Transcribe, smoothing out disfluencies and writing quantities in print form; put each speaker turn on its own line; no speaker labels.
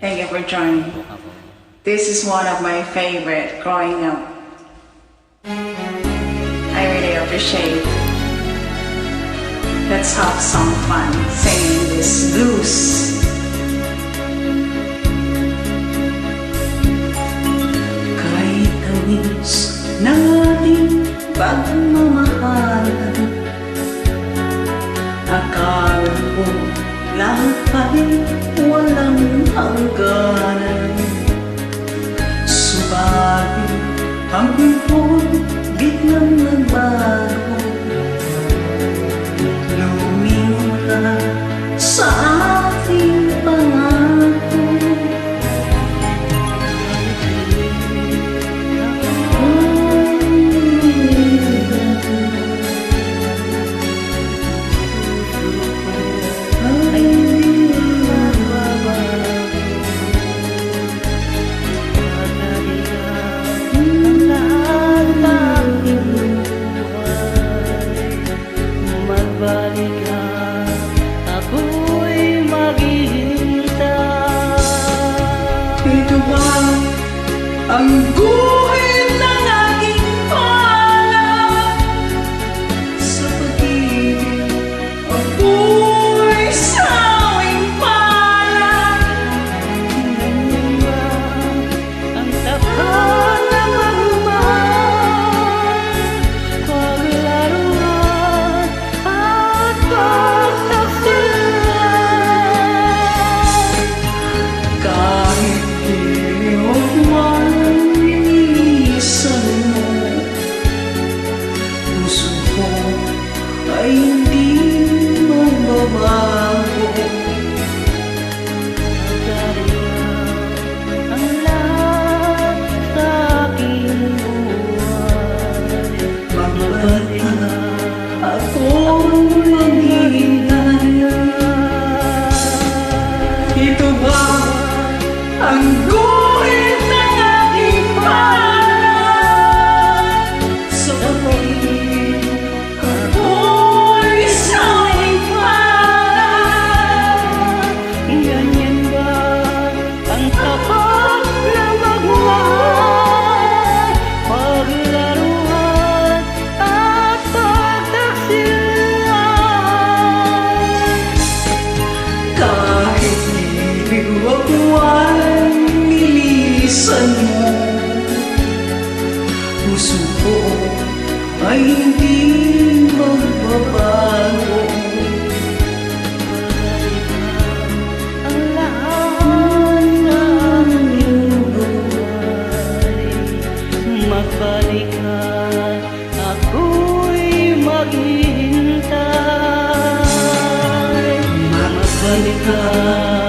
Thank you for joining. This is one of my favorite growing up. I really appreciate. Let's have some fun singing this blues. Kahit tamis ng ating pagmamahalan, akala ko lahat ay walang hangganan. Subalit ang puntod biglang nagbago, lumingon ka sa ating pangako. Ito ba ang guhit ng aking palad? Sa pag-ibig ako'y sawing palad.
Ganyan ba ang tapat na pagmamahal, paglaruan at pagtaksilan?
Kahit walang linisan mo, puso ko ay hindi magbabago.
Ang lahat sa aking buhay,
Magbabalik ako maghihintay. Ito ba ang guhit ng aking palad? Sa pag-ibig ako'y sawing palad.
ganyan ba ang tapat na magmahal, paglaruan at pagtaksilan?
Kahit ibig ako ay nilisan mo, puso ko ay hindi magbabago.
Ang lahat ng iyong buhay, magbalik ka, ako'y maghihintay.
Magbalik ka.